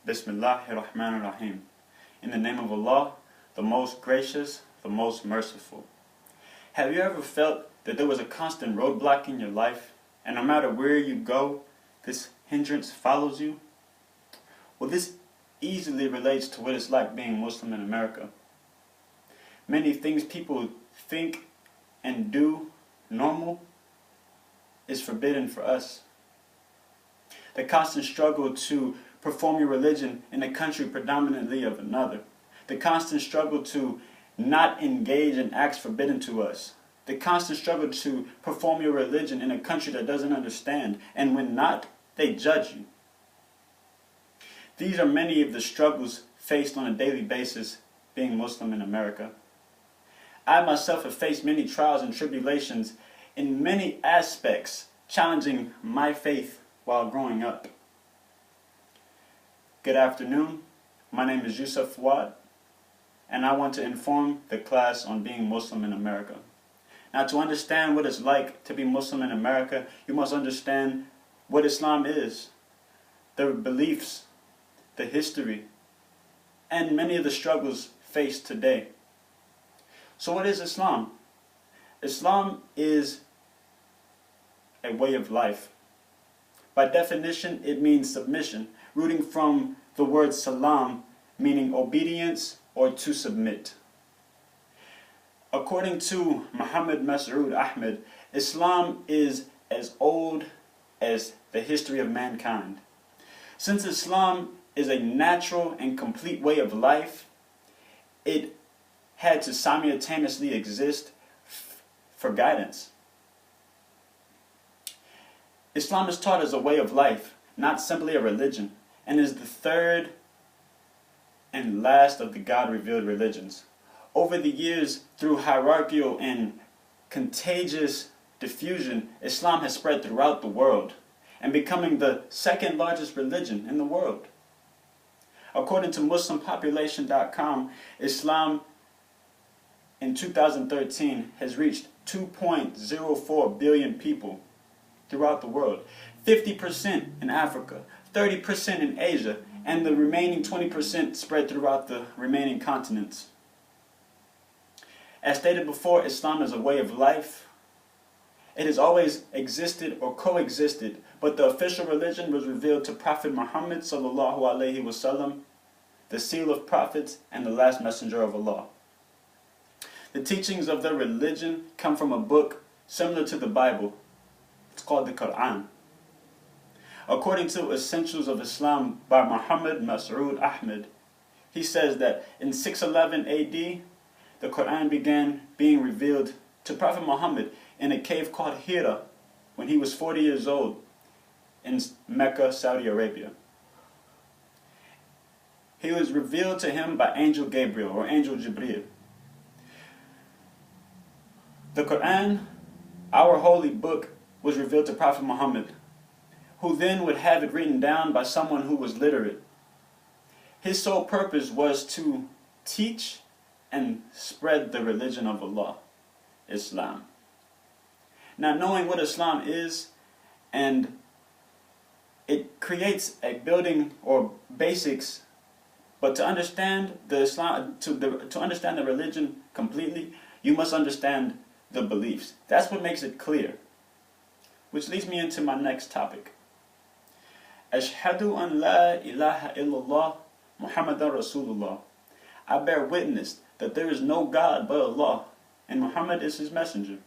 Bismillahir-Rahmanir-Rahim. In the name of Allah, the most gracious, the most merciful. Have you ever felt that there was a constant roadblock in your life, and no matter where you go, this hindrance follows you? Well, this easily relates to what it's like being Muslim in America. Many things people think and do normal is forbidden for us. The constant struggle to perform your religion in a country predominantly of another. The constant struggle to not engage in acts forbidden to us. The constant struggle to perform your religion in a country that doesn't understand, and when not, they judge you. These are many of the struggles faced on a daily basis being Muslim in America. I myself have faced many trials and tribulations in many aspects, challenging my faith while growing up. Good afternoon, my name is Youseff Fouad, and I want to inform the class on being Muslim in America. Now, to understand what it's like to be Muslim in America, you must understand what Islam is, the beliefs, the history, and many of the struggles faced today. So what is Islam? Islam is a way of life. By definition, it means submission, rooting from the word salam, meaning obedience or to submit. According to Muhammad Mas'ud Ahmed, Islam is as old as the history of mankind. Since Islam is a natural and complete way of life, it had to simultaneously exist for guidance. Islam is taught as a way of life, not simply a religion, and is the third and last of the God-revealed religions. Over the years, through hierarchical and contagious diffusion, Islam has spread throughout the world and becoming the second largest religion in the world. According to MuslimPopulation.com, Islam in 2013 has reached 2.04 billion people throughout the world, 50% in Africa, 30% in Asia, and the remaining 20% spread throughout the remaining continents. As stated before, Islam is a way of life. It has always existed or coexisted, but the official religion was revealed to Prophet Muhammad sallallahu alaihi wasallam, the seal of prophets and the last messenger of Allah. The teachings of the religion come from a book similar to the Bible. It's called the Quran. According to Essentials of Islam by Muhammad Mas'ud Ahmed, he says that in 611 AD, the Quran began being revealed to Prophet Muhammad in a cave called Hira when he was 40 years old in Mecca, Saudi Arabia. He was revealed to him by Angel Gabriel or Angel Jibreel. The Quran, our holy book, was revealed to Prophet Muhammad, who then would have it written down by someone who was literate. His sole purpose was to teach and spread the religion of Allah, Islam. Now, knowing what Islam is, and it creates a building or basics, but to understand the Islam, to understand the religion completely, you must understand the beliefs. That's what makes it clear. Which leads me into my next topic. Ashhadu an la ilaha illallah Muhammadan Rasulullah. I bear witness that there is no God but Allah, and Muhammad is his messenger.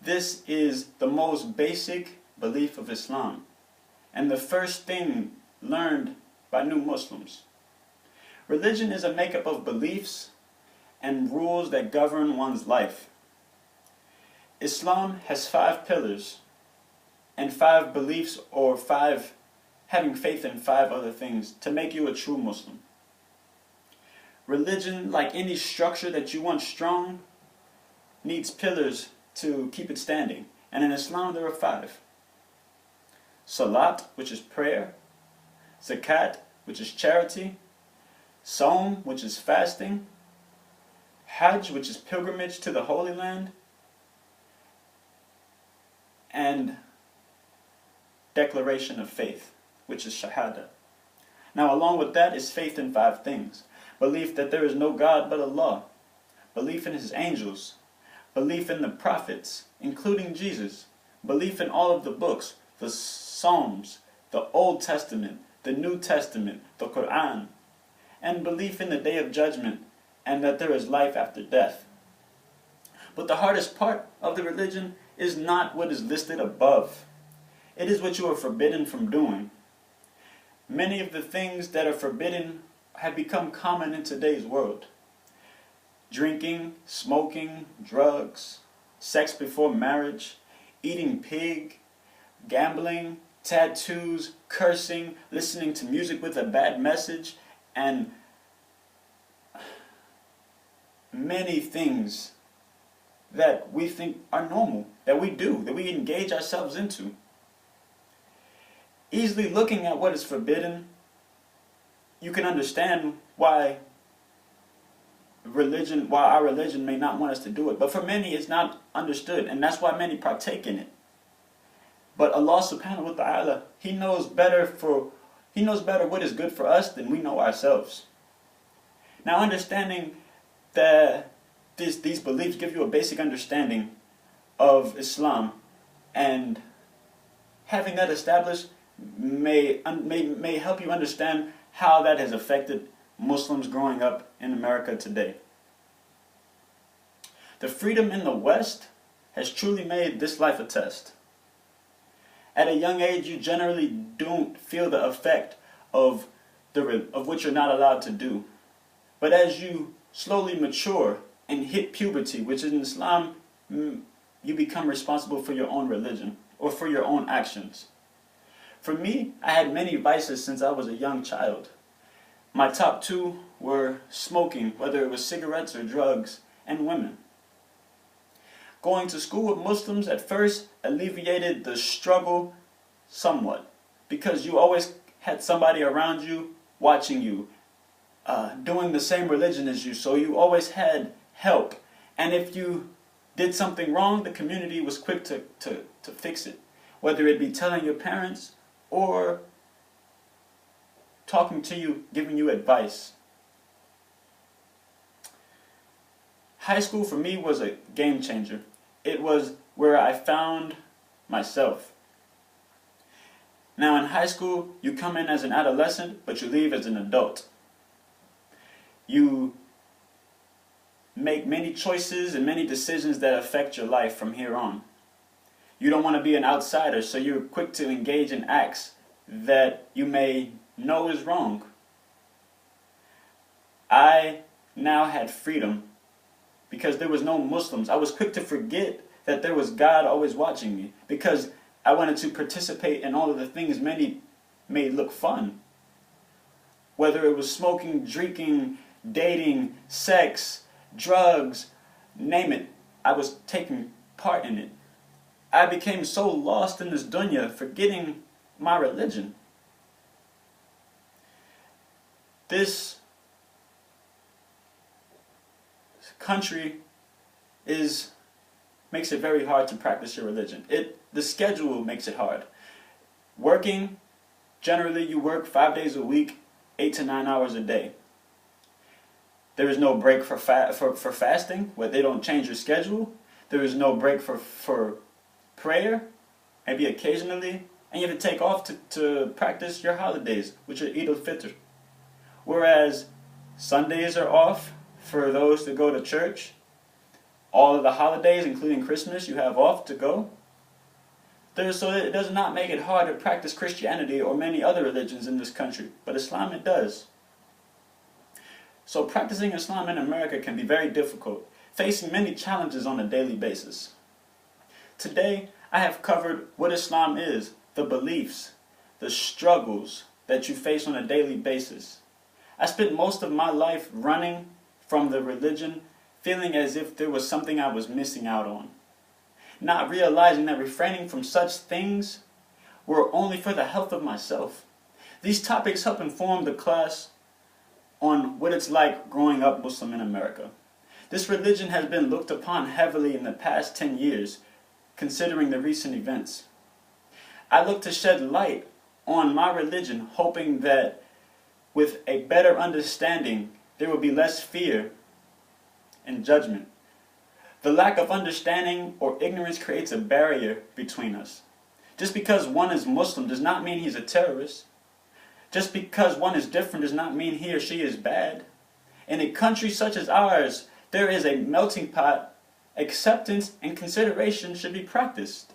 This is the most basic belief of Islam, and the first thing learned by new Muslims. Religion is a makeup of beliefs and rules that govern one's life. Islam has 5 pillars and 5 beliefs, or having faith in 5 other things to make you a true Muslim. Religion, like any structure that you want strong, needs pillars to keep it standing. And in Islam there are 5. Salat, which is prayer. Zakat, which is charity. Saum, which is fasting. Hajj, which is pilgrimage to the Holy Land. And declaration of faith, which is shahada. Now, along with that is faith in 5 things. Belief that there is no God but Allah. Belief in His angels. Belief in the prophets, including Jesus. Belief in all of the books, the Psalms, the Old Testament, the New Testament, the Quran. And belief in the Day of Judgment and that there is life after death. But the hardest part of the religion is not what is listed above. It is what you are forbidden from doing. Many of the things that are forbidden have become common in today's world. Drinking, smoking, drugs, sex before marriage, eating pig, gambling, tattoos, cursing, listening to music with a bad message, and many things that we think are normal, that we do, that we engage ourselves into. Easily looking at what is forbidden, you can understand why our religion may not want us to do it. But for many, it's not understood, and that's why many partake in it. But Allah subhanahu wa ta'ala, He knows better what is good for us than we know ourselves. Now, understanding that these beliefs give you a basic understanding of Islam, and having that established may help you understand how that has affected Muslims growing up in America today. The freedom in the West has truly made this life a test. At a young age, you generally don't feel the effect of what you're not allowed to do. But as you slowly mature and hit puberty, which in Islam, you become responsible for your own religion or for your own actions. For me, I had many vices since I was a young child. My top 2 were smoking, whether it was cigarettes or drugs, and women. Going to school with Muslims at first alleviated the struggle somewhat, because you always had somebody around you watching you, doing the same religion as you, so you always had help. And if you did something wrong, the community was quick to fix it, whether it be telling your parents or talking to you, giving you advice. High school for me was a game changer. It was where I found myself. Now in high school, you come in as an adolescent, but you leave as an adult. You make many choices and many decisions that affect your life from here on. You don't want to be an outsider, so you're quick to engage in acts that you may know is wrong. I now had freedom because there was no Muslims. I was quick to forget that there was God always watching me, because I wanted to participate in all of the things many made look fun. Whether it was smoking, drinking, dating, sex, drugs, name it, I was taking part in it. I became so lost in this dunya, forgetting my religion. This country makes it very hard to practice your religion. The schedule makes it hard. Working, generally you work 5 days a week, 8 to 9 hours a day. There is no break for fasting, where they don't change your schedule. There is no break for prayer, maybe occasionally, and you have to take off to practice your holidays, which are Eid al-Fitr. Whereas Sundays are off for those that go to church. All of the holidays, including Christmas, you have off to go. So it does not make it hard to practice Christianity or many other religions in this country, but Islam it does. So practicing Islam in America can be very difficult, facing many challenges on a daily basis. Today, I have covered what Islam is, the beliefs, the struggles that you face on a daily basis. I spent most of my life running from the religion, feeling as if there was something I was missing out on. Not realizing that refraining from such things were only for the health of myself. These topics help inform the class on what it's like growing up Muslim in America. This religion has been looked upon heavily in the past 10 years, considering the recent events. I look to shed light on my religion, hoping that with a better understanding, there will be less fear and judgment. The lack of understanding or ignorance creates a barrier between us. Just because one is Muslim does not mean he's a terrorist. Just because one is different does not mean he or she is bad. In a country such as ours, there is a melting pot. Acceptance and consideration should be practiced.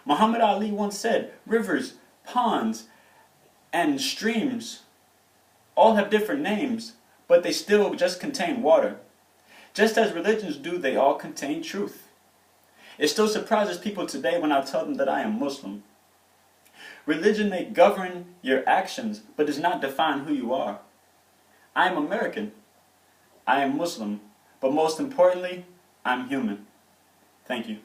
Muhammad Ali once said, rivers, ponds, and streams all have different names, but they still just contain water. Just as religions do, they all contain truth. It still surprises people today when I tell them that I am Muslim. Religion may govern your actions, but does not define who you are. I am American. I am Muslim. But most importantly, I'm human. Thank you.